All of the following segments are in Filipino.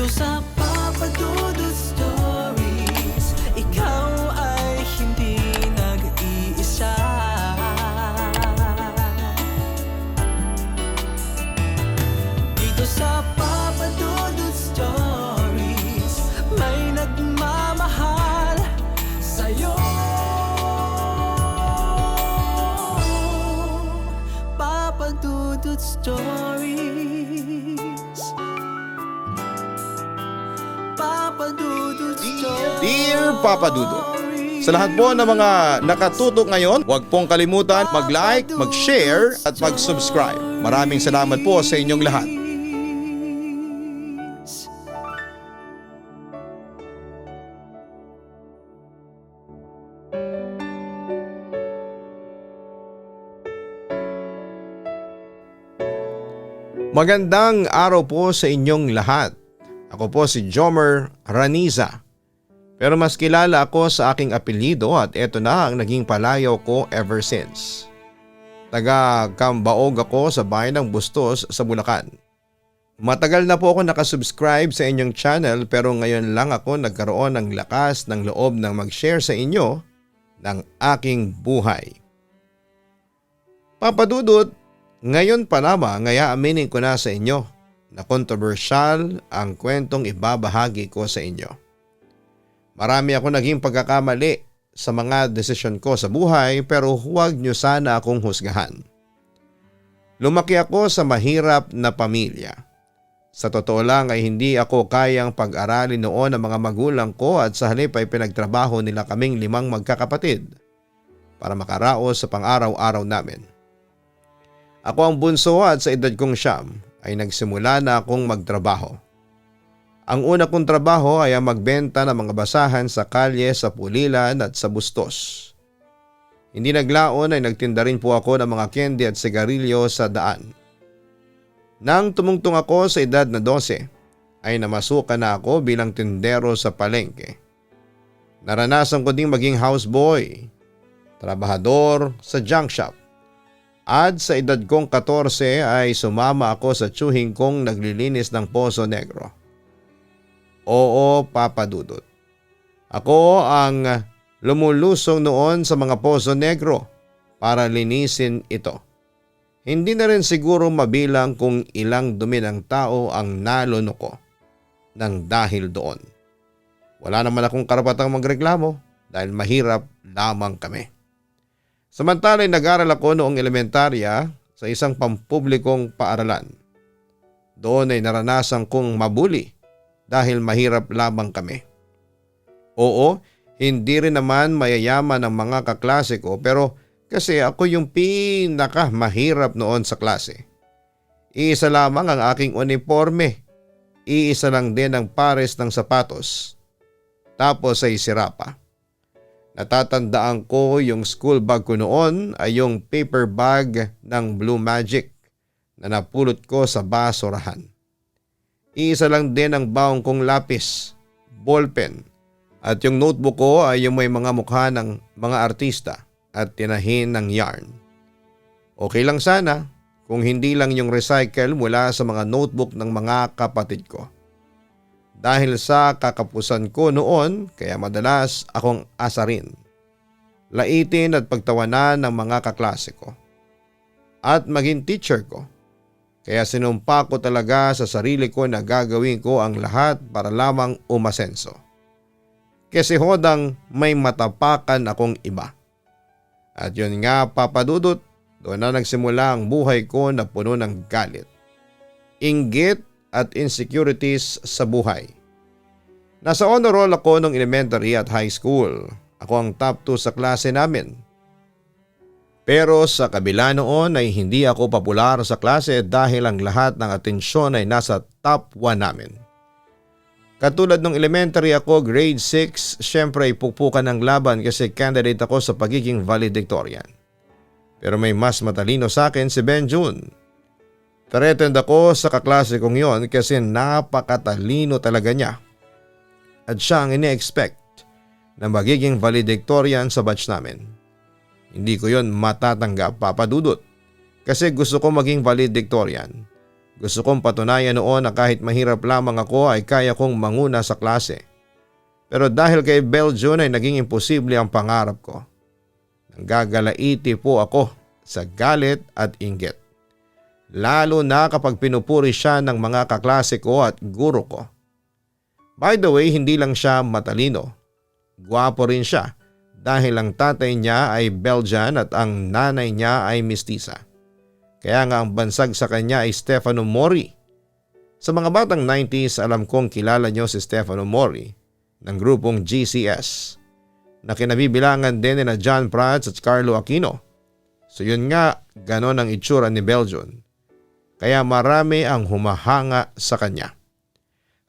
sa Papa Dudut Stories, ikaw ay hindi nag-iisa. Dito sa Papa Dudut Stories, may nagmamahal sa'yo. Papa Dudut Stories, Papa Dudut Stories. Dear Papa Dudut, sa lahat po ng mga nakatutok ngayon, huwag pong kalimutan mag-like, mag-share at mag-subscribe. Maraming salamat po sa inyong lahat. Magandang araw po sa inyong lahat. Ako po si Jomer Raniza. Pero mas kilala ako sa aking apelyido at eto na ang naging palayaw ko ever since. Taga Cambaog ako sa bayan ng Bustos sa Bulacan. Matagal na po ako nakasubscribe sa inyong channel pero ngayon lang ako nagkaroon ng lakas ng loob ng mag-share sa inyo ng aking buhay. Papa Dudut, ngayon pa lamang ngaya aminin ko na sa inyo na kontrobersyal ang kwentong ibabahagi ko sa inyo. Marami ako naging pagkakamali sa mga desisyon ko sa buhay pero huwag niyo sana akong husgahan. Lumaki ako sa mahirap na pamilya. Sa totoo lang ay hindi ako kayang pag-aralin noon ng mga magulang ko at sa halip ay pinagtrabaho nila kaming 5 magkakapatid para makaraos sa pang-araw-araw namin. Ako ang bunso at sa edad kong 9 ay nagsimula na akong magtrabaho. Ang una kong trabaho ay ang magbenta ng mga basahan sa kalye sa Pulilan at sa Bustos. Hindi naglaon ay nagtinda rin po ako ng mga candy at sigarilyo sa daan. Nang tumungtong ako sa edad na 12 ay namasukan na ako bilang tindero sa palengke. Naranasan ko ding maging houseboy, trabahador sa junk shop. At sa edad kong 14 ay sumama ako sa tiyuhin kong naglilinis ng Poso Negro. Oo, Papa Dudut. Ako ang lumulusong noon sa mga Poso Negro para linisin ito. Hindi na rin siguro mabilang kung ilang dumi ng tao ang nalono ko nang dahil doon. Wala naman akong karapatang magreklamo dahil mahirap lamang kami. Samantala ay nag-aral ako noong elementarya sa isang pampublikong paaralan. Doon ay naranasan kong mabuli dahil mahirap lamang kami. Oo, hindi rin naman mayayaman ang mga kaklase ko pero kasi ako yung pinakamahirap noon sa klase. Iisa lamang ang aking uniforme. Iisa lang din ang pares ng sapatos. Tapos ay sira pa. Natatandaan ko yung school bag ko noon ay yung paper bag ng Blue Magic na napulot ko sa basurahan. Iisa lang din ang baong kong lapis, ballpen at yung notebook ko ay yung may mga mukha ng mga artista at tinahin ng yarn. Okay lang sana kung hindi lang yung recycle mula sa mga notebook ng mga kapatid ko. Dahil sa kakapusan ko noon kaya madalas akong asarin, laitin at pagtawanan ng mga kaklase ko. At maging teacher ko. Kaya sinumpa ko talaga sa sarili ko na gagawin ko ang lahat para lamang umasenso. Kasi hodang may matapakan akong iba. At yun nga Papa Dudut, doon na nagsimula ang buhay ko na puno ng galit, inggit at insecurities sa buhay. Nasa honor roll ako nung elementary at high school. Ako ang top 2 sa klase namin. Pero sa kabila noon ay hindi ako popular sa klase dahil ang lahat ng atensyon ay nasa top 1 namin. Katulad nung elementary ako, grade 6, syempre ay pukpukan ng laban kasi candidate ako sa pagiging valedictorian. Pero may mas matalino sa akin si Benjun. Threatened ako sa kaklase kong yon kasi napakatalino talaga niya. At siya ang ini-expect na magiging valedictorian sa batch namin. Hindi ko yon matatanggap, Papa Dudut, kasi gusto ko maging valedictorian Gusto kong patunayan noon na kahit mahirap lamang ako ay kaya kong manguna sa klase. Pero dahil kay Belgian ay naging imposible ang pangarap ko. Nanggagalaiti po ako sa galit at inggit. Lalo na kapag pinupuri siya ng mga kaklase ko at guro ko. By the way, hindi lang siya matalino. Gwapo rin siya dahil ang tatay niya ay Belgian at ang nanay niya ay mestiza. Kaya nga ang bansag sa kanya ay Stefano Mori. Sa mga batang 90s, alam kong kilala niyo si Stefano Mori ng grupong GCS na kinabibilangan din nila John Prats at Carlo Aquino. So yun nga, ganon ang itsura ni Belgian. Kaya marami ang humahanga sa kanya.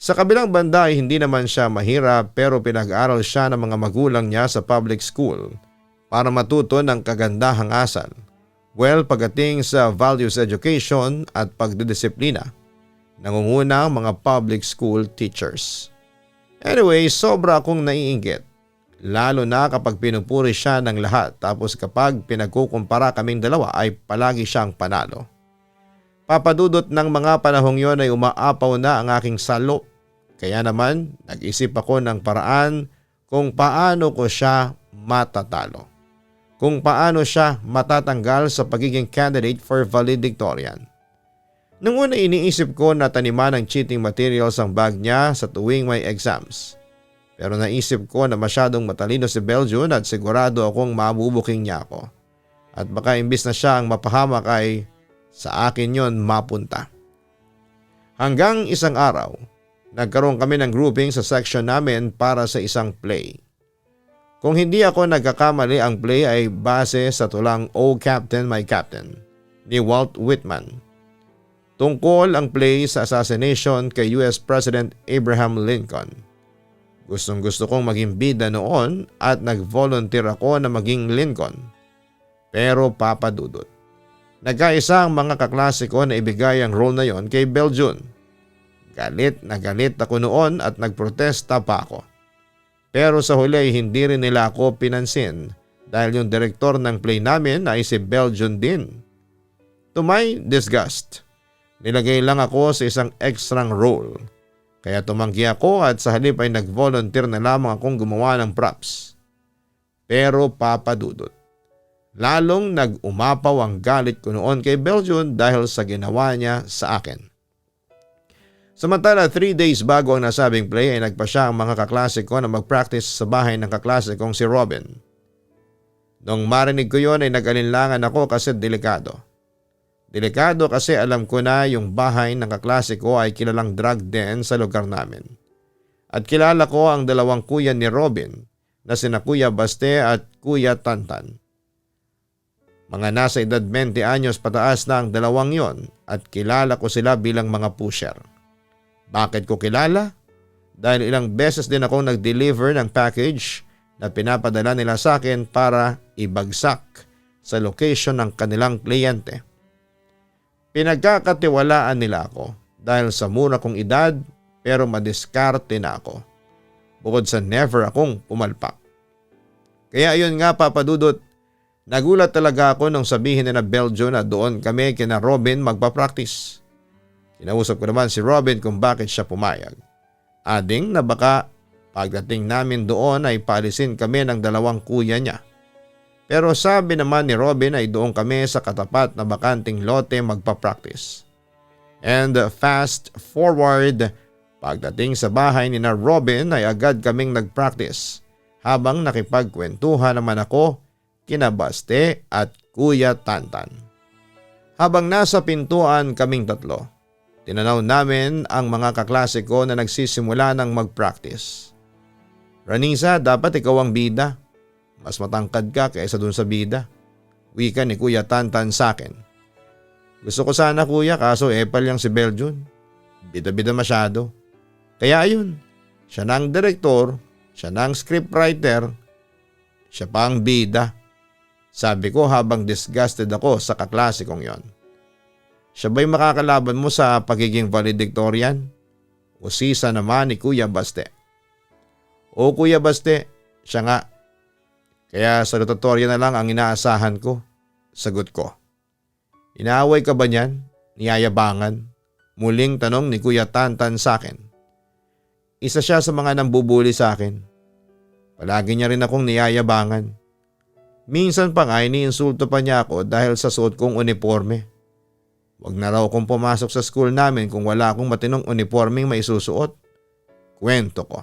Sa kabilang banda ay hindi naman siya mahirap pero pinag-aral siya ng mga magulang niya sa public school para matuto ng kagandahang asal. Well, pagdating sa values education at pagdidisiplina, nangunguna ang mga public school teachers. Anyway, sobra akong naiinggit. Lalo na kapag pinupuri siya ng lahat tapos kapag pinagkukumpara kaming dalawa ay palagi siyang panalo. Papadudot ng mga panahong yon ay umaapaw na ang aking salo. Kaya naman nag-isip ako ng paraan kung paano ko siya matatalo. Kung paano siya matatanggal sa pagiging candidate for valedictorian. Nung una iniisip ko na taniman ng cheating materials ang bag niya sa tuwing may exams. Pero naisip ko na masyadong matalino si Belgian at sigurado akong mabubuking niya ako. At baka imbis na siya ang mapahamak ay sa akin yon mapunta. Hanggang isang araw, nagkaroon kami ng grouping sa section namin para sa isang play. Kung hindi ako nagkakamali, ang play ay base sa tulang Oh Captain, My Captain ni Walt Whitman. Tungkol ang play sa assassination kay US President Abraham Lincoln. Gustong-gusto kong maging bida noon at nag-volunteer ako na maging Lincoln. Pero papadudot. Nagkaisa ang mga kaklase ko na ibigay ang role na yon kay Belgian. Galit na galit ako noon at nagprotesta pa ako. Pero sa huli hindi rin nila ako pinansin dahil yung direktor ng play namin ay si Belgian din. To my disgust, nilagay lang ako sa isang extrang role. Kaya tumanggi ako at sa halip ay nag-volunteer na lamang akong gumawa ng props. Pero papadudot. Lalong nag-umapaw ang galit ko noon kay Belgian dahil sa ginawa niya sa akin. Samantala 3 days bago ang nasabing play ay nagpa siya ang mga kaklase ko na mag-practice sa bahay ng kaklase kong si Robin. Nung marinig ko yon ay nag-alinlangan ako kasi delikado. Delikado kasi alam ko na yung bahay ng kaklase ko ay kilalang drug den sa lugar namin. At kilala ko ang dalawang kuya ni Robin na sina Kuya Baste at Kuya Tantan. Mga nasa edad 20 anyos pataas na ang dalawang yon at kilala ko sila bilang mga pusher. Bakit ko kilala? Dahil ilang beses din akong nag-deliver ng package na pinapadala nila sa akin para ibagsak sa location ng kanilang kliyente. Pinagkakatiwalaan nila ako dahil sa mura kong edad pero madiskarte na ako. Bukod sa never akong pumalpak. Kaya ayun nga papadudot, nagulat talaga ako nung sabihin nila Belgian na doon kami kina Robin magpa-practice. Kinausap ko naman si Robin kung bakit siya pumayag. Ading na baka pagdating namin doon ay paalisin kami ng dalawang kuya niya. Pero sabi naman ni Robin ay doon kami sa katapat na bakanting lote magpa-practice. And fast forward, pagdating sa bahay ni na Robin ay agad kaming nag-practice habang nakipagkwentuhan naman ako kina Baste at Kuya Tantan. Habang nasa pintuan kaming tatlo, tinanaw namin ang mga kaklase ko na nagsisimula ng mag-practice. Ranisa, dapat ikaw ang bida. Mas matangkad ka kaysa dun sa bida. Wika ni Kuya Tantan sa akin. Gusto ko sana kuya kaso epal yang si Belgian. Bida-bida masyado. Kaya ayun, siya na ang direktor, siya na ang scriptwriter, siya pa ang bida. Sabi ko habang disgusted ako sa kaklase kong yon. Siya ba'y makakalaban mo sa pagiging valedictorian? Usisa naman ni Kuya Baste. O Kuya Baste, siya nga. Kaya salutatorya na lang ang inaasahan ko. Sagot ko. Inaaway ka ba niyan? Niyayabangan? Muling tanong ni Kuya Tantan sa akin. Isa siya sa mga nambubuli sa akin. Palagi niya rin akong niyayabangan. Minsan pa nga iniinsulto pa niya ako dahil sa suot kong uniforme. Wag na raw akong pumasok sa school namin kung wala akong matinong uniformeng maisusuot. Kwento ko.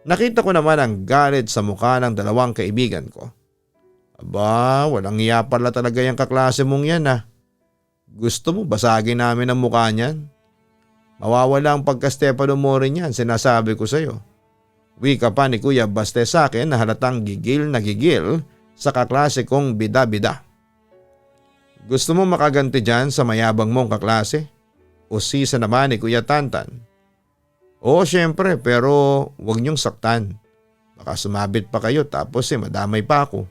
Nakita ko naman ang galit sa mukha ng dalawang kaibigan ko. Aba, walang iya pala talaga yung kaklase mong yan ah. Gusto mo basagin namin ang mukha niyan? Mawawala ang pagka-Stefano Mori niyan, sinasabi ko sa'yo. Wika pa ni Kuya Baste sa akin na halatang gigil na gigil sa kaklase kong bida-bida. Gusto mo makaganti dyan sa mayabang mong kaklase? O sisa naman ni Kuya Tantan? Oo, syempre, pero huwag niyong saktan. Baka sumabit pa kayo tapos madamay pa ako.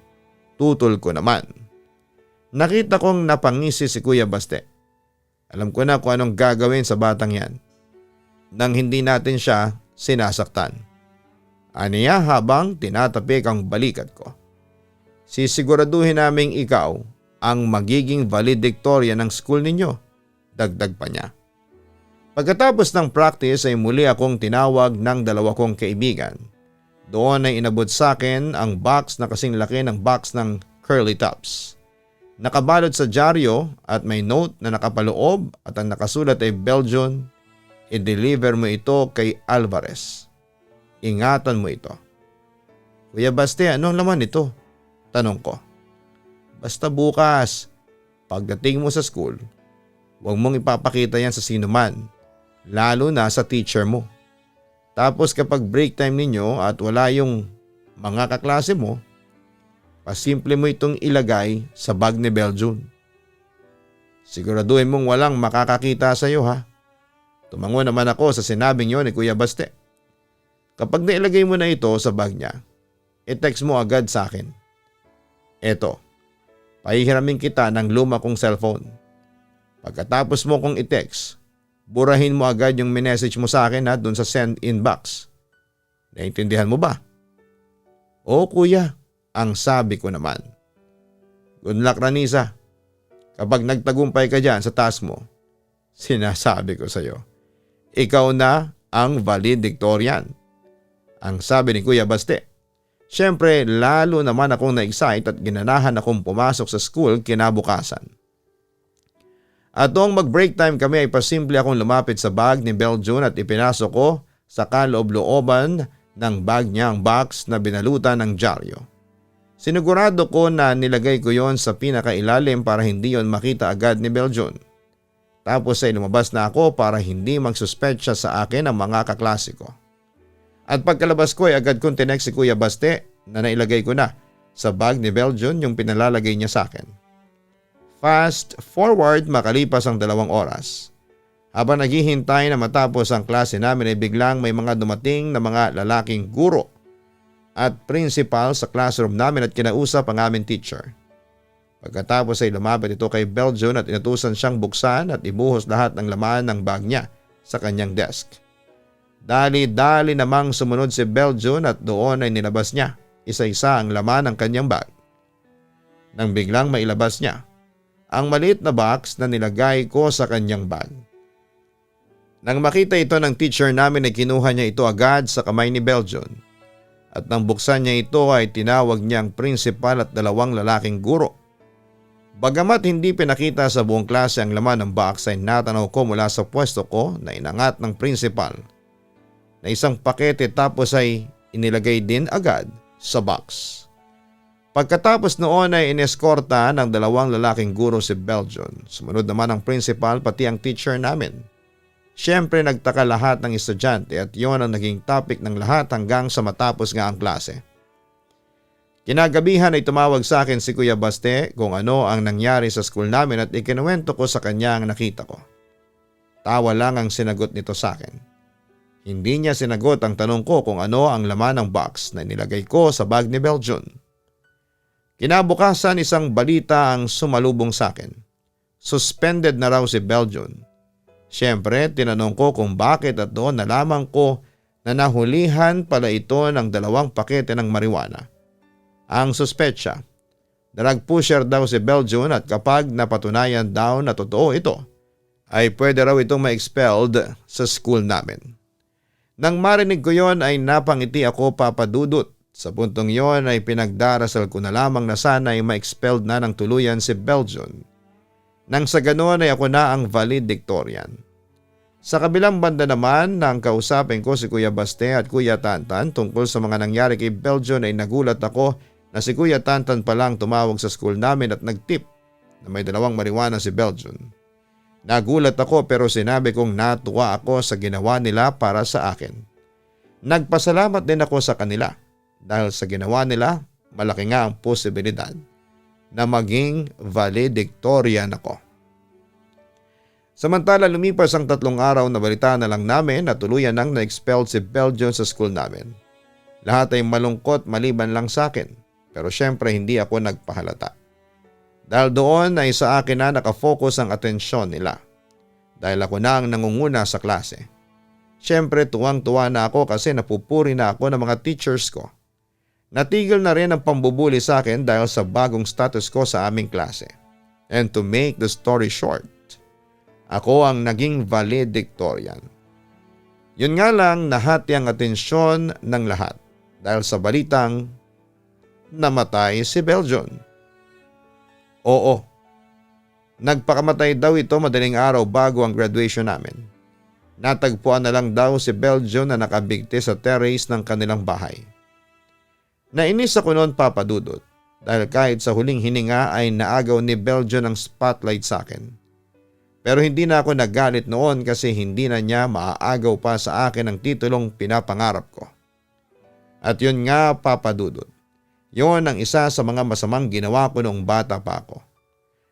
Tutol ko naman. Nakita kong napangisi si Kuya Baste. Alam ko na kung anong gagawin sa batang yan nang hindi natin siya sinasaktan. Aniya habang tinatapik ang balikat ko. Sisiguraduhin naming ikaw ang magiging valedictorian ng school ninyo. Dagdag pa niya. Pagkatapos ng practice ay muli akong tinawag ng dalawa kong kaibigan. Doon ay inabot sa akin ang box na kasing laki ng box ng Curly Tops. Nakabalot sa dyaryo at may note na nakapaloob at ang nakasulat ay Belgian. I-deliver mo ito kay Alvarez. Ingatan mo ito. Kuya Baste, anong laman ito? Tanong ko. Basta bukas, pagdating mo sa school, huwag mong ipapakita yan sa sino man, lalo na sa teacher mo. Tapos kapag break time ninyo at wala yung mga kaklase mo, pasimple mo itong ilagay sa bag ni Belgian. Siguraduhin mong walang makakakita sa iyo ha. Tumango naman ako sa sinabing yon ni Kuya Baste. Kapag nailagay mo na ito sa bag niya, i-text mo agad sa akin. Eto, pahihiramin kita ng luma kong cellphone. Pagkatapos mo kong i-text, burahin mo agad yung minessage mo sa akin dun sa send inbox. Naintindihan mo ba? Oo kuya, ang sabi ko naman. Good luck Ranisa. Kapag nagtagumpay ka dyan sa task mo, sinasabi ko sa'yo, ikaw na ang valedictorian. Ang sabi ni Kuya Baste. Siyempre lalo naman akong na-excite at ginanahan akong pumasok sa school kinabukasan. At noong mag-break time kami ay pasimple akong lumapit sa bag ni Belgian at ipinasok ko sa kaloob-looban ng bag niya ang box na binalutan ng dyaryo. Sinigurado ko na nilagay ko yon sa pinakailalim para hindi yon makita agad ni Belgian. Tapos ay lumabas na ako para hindi magsuspetsya sa akin ang mga kaklase ko. At pagkalabas ko ay agad kong tinext si Kuya Baste na nailagay ko na sa bag ni Belgian yung pinalalagay niya sa akin. Fast forward makalipas ang 2 oras. Habang naghihintay na matapos ang klase namin ay biglang may mga dumating na mga lalaking guro at principal sa classroom namin at kinausap ang aming teacher. Pagkatapos ay lumapit ito kay Belgian at inutusan siyang buksan at ibuhos lahat ng laman ng bag niya sa kanyang desk. Dali-dali namang sumunod si Belgian at doon ay nilabas niya isa-isa ang laman ng kanyang bag. Nang biglang mailabas niya ang maliit na box na nilagay ko sa kanyang bag. Nang makita ito ng teacher namin ay kinuha niya ito agad sa kamay ni Belgian. At nang buksan niya ito ay tinawag niya ang principal at 2 lalaking guro. Bagamat hindi pinakita sa buong klase ang laman ng box ay natanaw ko mula sa pwesto ko na inangat ng principal na isang pakete tapos ay inilagay din agad sa box. Pagkatapos noon ay ineskorta ng 2 lalaking guro si Belgian. Sumunod naman ang principal pati ang teacher namin. Siyempre nagtaka lahat ng estudyante at yon ang naging topic ng lahat hanggang sa matapos nga ang klase. Kinagabihan ay tumawag sa akin si Kuya Baste kung ano ang nangyari sa school namin at ikinuwento ko sa kanya ang nakita ko. Tawa lang ang sinagot nito sa akin. Hindi niya sinagot ang tanong ko kung ano ang laman ng box na nilagay ko sa bag ni Belgian. Kinabukasan isang balita ang sumalubong sa akin. Suspended na raw si Belgian. Siyempre tinanong ko kung bakit at doon nalaman ko na nahulihan pala ito ng 2 pakete ng marijuana. Ang suspetsya, drug pusher daw si Belgian at kapag napatunayan daw na totoo ito, ay pwede raw itong ma-expelled sa school namin. Nang marinig ko yon ay napangiti ako, Papa Dudut. Sa puntong yon ay pinagdarasal ko na lamang na sana ay ma-expelled na ng tuluyan si Beljon. Nang sa ganoon ay ako na ang valedictorian. Sa kabilang banda naman, nang kausapin ko si Kuya Baste at Kuya Tantan tungkol sa mga nangyari kay Beljon ay nagulat ako na si Kuya Tantan palang tumawag sa school namin at nagtip na may 2 marijuana si Beljon. Nagulat ako pero sinabi kong natuwa ako sa ginawa nila para sa akin. Nagpasalamat din ako sa kanila dahil sa ginawa nila malaki nga ang posibilidad na maging valedictorian ako. Samantala lumipas ang 3 araw na balita na lang namin na tuluyan nang na-expelled si Beljon sa school namin. Lahat ay malungkot maliban lang sa akin pero syempre hindi ako nagpahalata. Dahil doon ay sa akin na nakafocus ang atensyon nila. Dahil ako na ang nangunguna sa klase. Syempre tuwang-tuwa na ako kasi napupuri na ako ng mga teachers ko. Natigil na rin ang pambubuli sa akin dahil sa bagong status ko sa aming klase. And to make the story short, ako ang naging valedictorian. Yun nga lang nahati ang atensyon ng lahat dahil sa balitang namatay si Beljon. Oo, nagpakamatay daw ito madaling araw bago ang graduation namin. Natagpuan na lang daw si Beljon na nakabigti sa terrace ng kanilang bahay. Nainis ako noon, Papa Dudut, dahil kahit sa huling hininga ay naagaw ni Beljon ang spotlight sa akin. Pero hindi na ako nagalit noon kasi hindi na niya maaagaw pa sa akin ang titulong pinapangarap ko. At yun nga, Papa Dudut, yun ang isa sa mga masamang ginawa ko noong bata pa ako.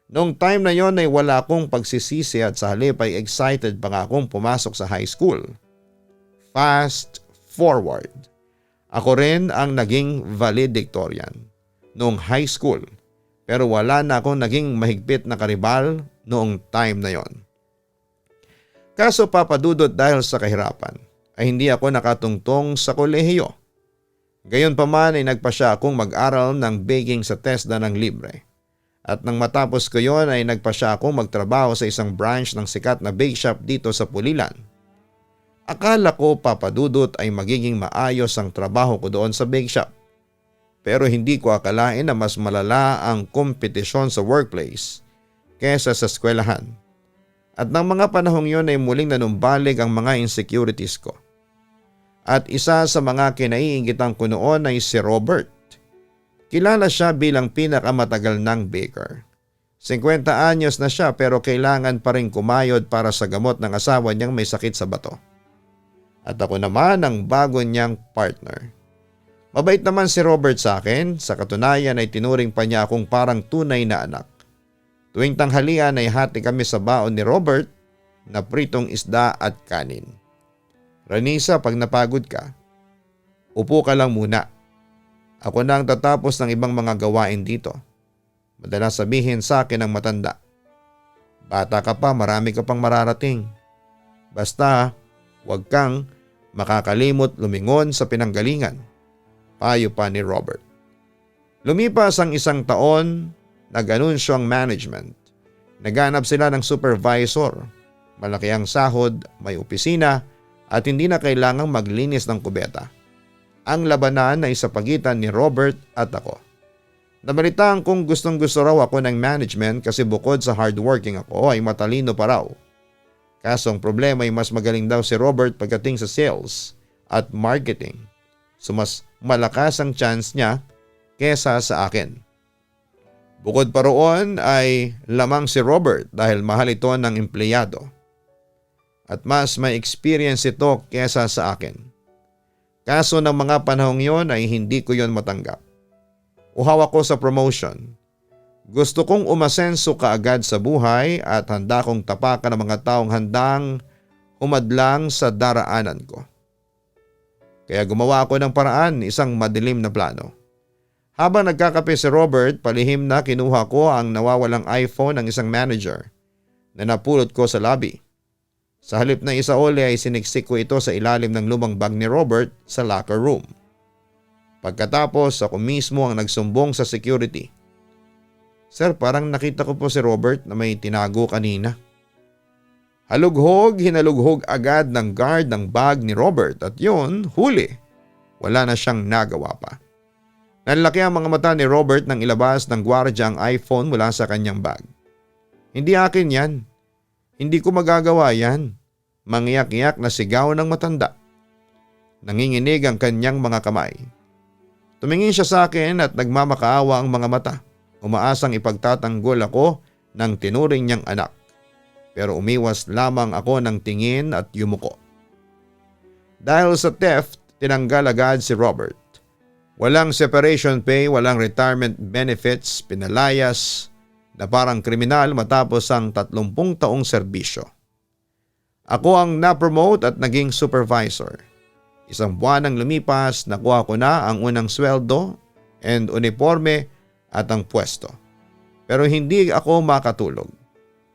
Noong time na yon ay wala akong pagsisisi at sa halip ay excited pa nga akong pumasok sa high school. Fast forward. Ako rin ang naging valedictorian noong high school pero wala na akong naging mahigpit na karibal noong time na yon. Kaso Papa Dudut dahil sa kahirapan ay hindi ako nakatungtong sa kolehiyo. Gayon pa man ay nagpasya akong mag-aral ng baking sa TESDA ng libre. At nang matapos ko yon ay nagpasya akong magtrabaho sa isang branch ng sikat na bake shop dito sa Pulilan. Akala ko, Papa Dudut, ay magiging maayos ang trabaho ko doon sa bake shop. Pero hindi ko akalain na mas malala ang kompetisyon sa workplace kesa sa eskwelahan. At ng mga panahong yon ay muling nanumbalik ang mga insecurities ko. At isa sa mga kinaiingitan ko noon ay si Robert. Kilala siya bilang pinakamatagal ng baker. 50 anyos na siya pero kailangan pa rin kumayod para sa gamot ng asawa niyang may sakit sa bato. At ako naman ang bago niyang partner. Mabait naman si Robert sa akin, sa katunayan ay tinuring pa niya akong parang tunay na anak. Tuwing tanghalian ay hati kami sa baon ni Robert na pritong isda at kanin. Ranisa, pag napagod ka, upo ka lang muna. Ako na ang tatapos ng ibang mga gawain dito. Madalas sabihin sa akin ng matanda. Bata ka pa, marami ka pang mararating. Basta, huwag kang makakalimot lumingon sa pinanggalingan. Payo pa ni Robert. Lumipas ang 1 taon, nag-anunsyo ang management. Naghanap sila ng supervisor. Malaki ang sahod, may opisina at hindi na kailangang maglinis ng kubeta. Ang labanan ay sa pagitan ni Robert at ako. Nabalitaan kong gustong-gusto raw ako ng management kasi bukod sa hardworking ako ay matalino pa raw. Kaso ang problema ay mas magaling daw si Robert pagdating sa sales at marketing. So mas malakas ang chance niya kesa sa akin. Bukod pa roon ay lamang si Robert dahil mahal ito ng empleyado. At mas may experience ito kesa sa akin. Kaso ng mga panahong yon ay hindi ko yon matanggap. Uhaw ako sa promotion. Gusto kong umasenso kaagad sa buhay at handa kong tapakan ng mga taong handang humadlang sa daraanan ko. Kaya gumawa ako ng paraan, isang madilim na plano. Habang nagkakape si Robert, palihim na kinuha ko ang nawawalang iPhone ng isang manager na napulot ko sa lobby. Sa halip na isauli ay siniksik ko ito sa ilalim ng lumang bag ni Robert sa locker room. Pagkatapos ako mismo ang nagsumbong sa security. Sir, parang nakita ko po si Robert na may tinago kanina. Hinalughog agad ng guard ng bag ni Robert at yun, huli. Wala na siyang nagawa pa. Nanlaki ang mga mata ni Robert nang ilabas ng gwardya ang iPhone mula sa kanyang bag. Hindi akin yan. Hindi ko magagawa yan. Mangiyak-iyak na sigaw ng matanda. Nanginginig ang kanyang mga kamay. Tumingin siya sa akin at nagmamakaawa ang mga mata. Umaasang ipagtatanggol ako ng tinuring niyang anak. Pero umiwas lamang ako ng tingin at yumuko. Dahil sa theft, tinanggal agad si Robert. Walang separation pay, walang retirement benefits, pinalayas na parang kriminal matapos ang 30 taong serbisyo. Ako ang na-promote at naging supervisor. Isang buwan ang lumipas, nakuha ko na ang unang sweldo and uniforme at ang pwesto. Pero hindi ako makatulog.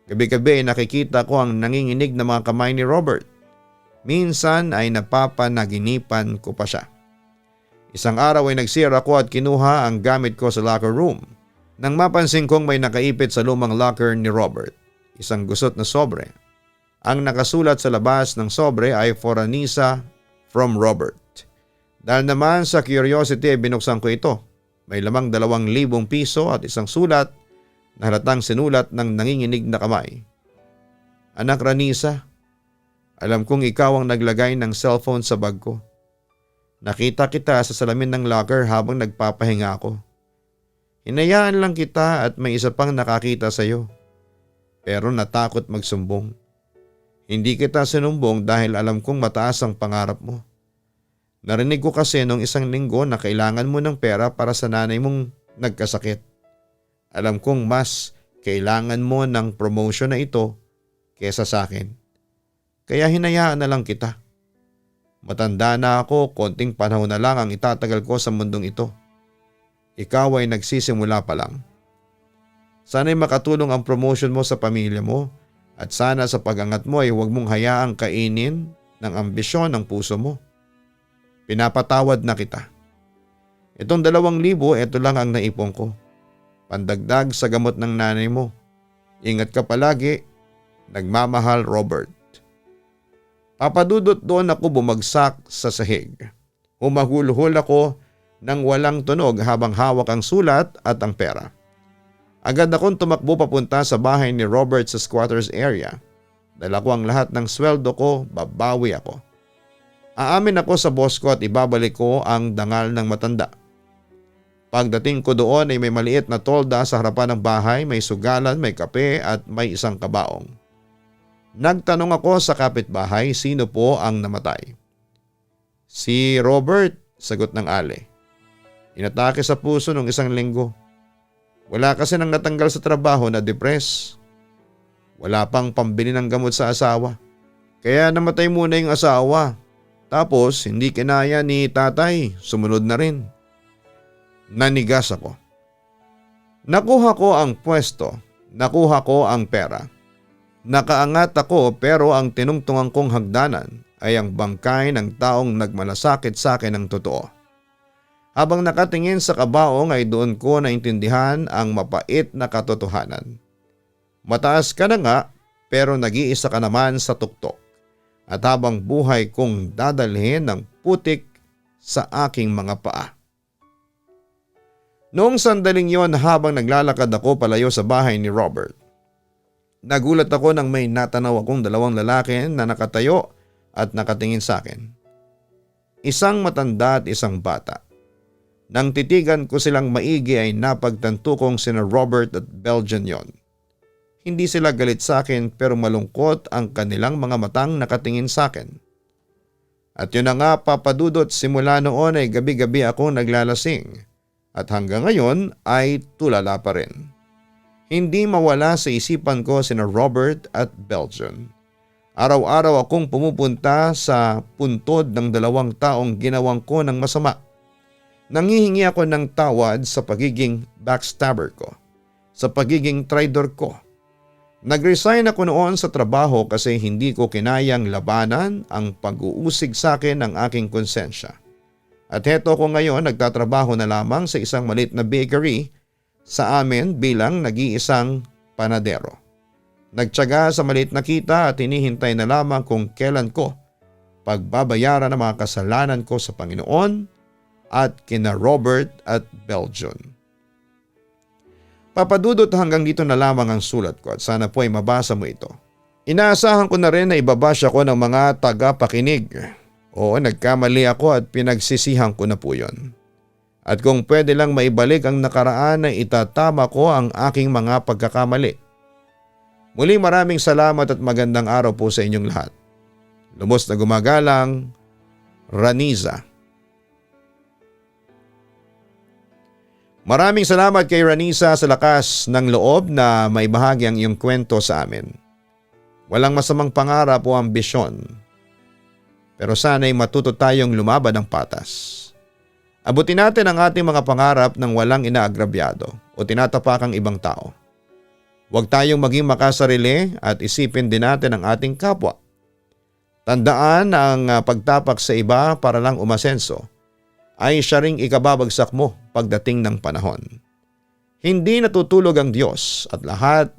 Gabi-gabi nakikita ko ang nanginginig na mga kamay ni Robert. Minsan ay napapanaginipan ko pa siya. Isang araw ay nagsira ako at kinuha ang gamit ko sa locker room. Nang mapansin kong may nakaipit sa lumang locker ni Robert, isang gusot na sobre. Ang nakasulat sa labas ng sobre ay for Anissa from Robert. Dahil naman sa curiosity binuksan ko ito. May lamang 2,000 piso at isang sulat na halatang sinulat ng nanginginig na kamay. Anak Ranisa, alam kong ikaw ang naglagay ng cellphone sa bag ko. Nakita kita sa salamin ng locker habang nagpapahinga ako. Hinayaan lang kita at may isa pang nakakita sa iyo. Pero natakot magsumbong. Hindi kita sinumbong dahil alam kong mataas ang pangarap mo. Narinig ko kasi nung isang linggo na kailangan mo ng pera para sa nanay mong nagkasakit. Alam kong mas kailangan mo ng promotion na ito kesa sa akin. Kaya hinayaan na lang kita. Matanda na ako, konting panahon na lang ang itatagal ko sa mundong ito. Ikaw ay nagsisimula pa lang. Sana'y makatulong ang promotion mo sa pamilya mo at sana sa pag-angat mo ay huwag mong hayaang kainin ng ambisyon ng puso mo. Pinapatawad na kita. Itong 2,000, ito lang ang naipon ko. Pandagdag sa gamot ng nanay mo. Ingat ka palagi. Nagmamahal, Robert. Papadudot doon ako bumagsak sa sahig. Humahulhol ako nang walang tunog habang hawak ang sulat at ang pera. Agad akong tumakbo papunta sa bahay ni Robert sa squatters area. Dala ko ang lahat ng sweldo ko, babawi ako. Aamin ako sa boss ko at ibabalik ko ang dangal ng matanda. Pagdating ko doon ay may maliit na tolda sa harapan ng bahay, may sugalan, may kape at may isang kabaong. Nagtanong ako sa kapitbahay sino po ang namatay. Si Robert, sagot ng ale. Inatake sa puso nung isang linggo. Wala kasi nang natanggal sa trabaho na depress. Wala pang pambili ng gamot sa asawa. Kaya namatay muna yung asawa. Tapos hindi kinaya ni tatay, sumunod na rin. Nanigas ako. Nakuha ko ang pwesto, nakuha ko ang pera. Nakaangat ako pero ang tinungtungan kong hagdanan ay ang bangkay ng taong nagmalasakit sa akin ng totoo. Habang nakatingin sa kabaong ay doon ko naintindihan ang mapait na katotohanan. Mataas ka na nga pero nag-iisa ka naman sa tuktok. At habang buhay kong dadalhin ng putik sa aking mga paa. Noong sandaling yon habang naglalakad ako palayo sa bahay ni Robert, nagulat ako nang may natanaw akong 2 lalaki na nakatayo at nakatingin sa akin. Isang matanda at isang bata. Nang titigan ko silang maigi ay napagtanto kong sina Robert at Belgian yon. Hindi sila galit sa akin pero malungkot ang kanilang mga matang nakatingin sa akin. At yun na nga papadudot, simula noon ay gabi-gabi ako naglalasing at hanggang ngayon ay tulala pa rin. Hindi mawala sa isipan ko sina Robert at Belgian. Araw-araw akong pumupunta sa puntod ng 2 taong ginawang ko ng masama. Nanghihingi ako ng tawad sa pagiging backstabber ko, sa pagiging traitor ko. Nag-resign ako noon sa trabaho kasi hindi ko kinayang labanan ang pag-uusig sa akin ng aking konsensya. At heto ko ngayon nagtatrabaho na lamang sa isang maliit na bakery sa amin bilang nag-iisang panadero. Nagtiyaga sa maliit na kita at hinihintay na lamang kung kailan ko pagbabayaran ang mga kasalanan ko sa Panginoon at kina Robert at Belgian. Papadudot, hanggang dito na lamang ang sulat ko at sana po ay mabasa mo ito. Inaasahan ko na rin na ibabasa ko ng mga tagapakinig. Oo, nagkamali ako at pinagsisihan ko na po yon. At kung pwede lang maibalik ang nakaraan, ay itatama ko ang aking mga pagkakamali. Muli, maraming salamat at magandang araw po sa inyong lahat. Lubos na gumagalang, Raniza. Maraming salamat kay Raniza sa lakas ng loob na maibahagi ang iyong kwento sa amin. Walang masamang pangarap o ambisyon. Pero sana'y matuto tayong lumaban ng patas. Abutin natin ang ating mga pangarap nang walang inaagrabyado o tinatapakang ibang tao. Huwag tayong maging makasarili at isipin din natin ang ating kapwa. Tandaan ang pagtapak sa iba para lang umasenso ay siya ring ikababagsak mo pagdating ng panahon. Hindi natutulog ang Diyos at lahat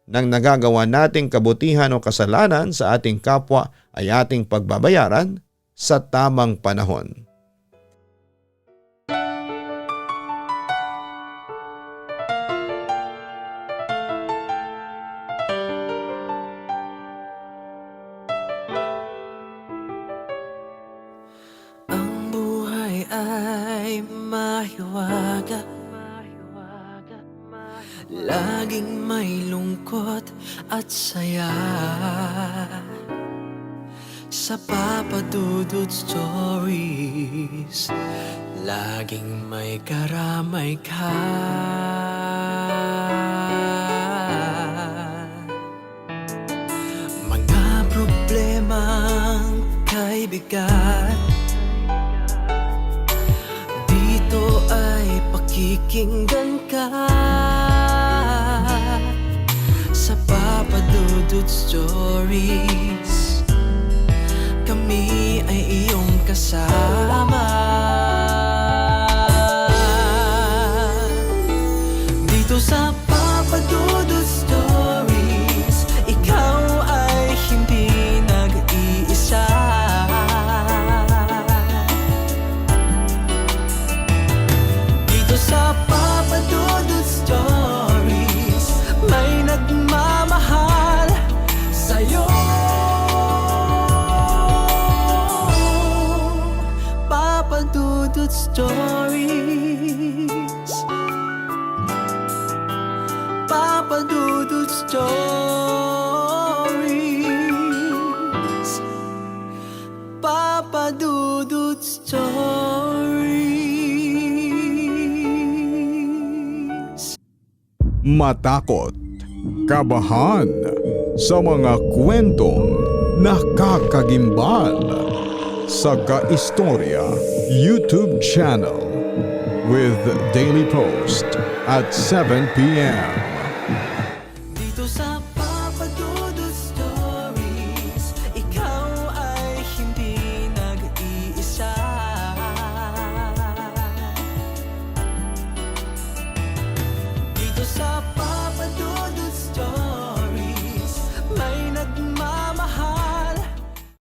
ng nagagawa nating kabutihan o kasalanan sa ating kapwa ay ating pagbabayaran sa tamang panahon. Ang buhay ay mahiwaga, laging may lungkot at saya. Sa Papa Dudut Stories, laging may karamay ka. Mga problemang kay bigat, dito ay pakikinggan ka. Sa Papa Dudut Stories, kami ay iyong kasama. Dito sa Papa Dudut Stories, ikaw ay hindi nag-iisa. Dito sa Papa Dudut Stories, may nagmamahal sa'yo. Papa Dudut Stories, Papa Dudut Stories, Papa Dudut Stories. Matakot, kabahan sa mga kwentong nakakagimbal sa Ka-Istorya YouTube channel with daily post at 7 p.m.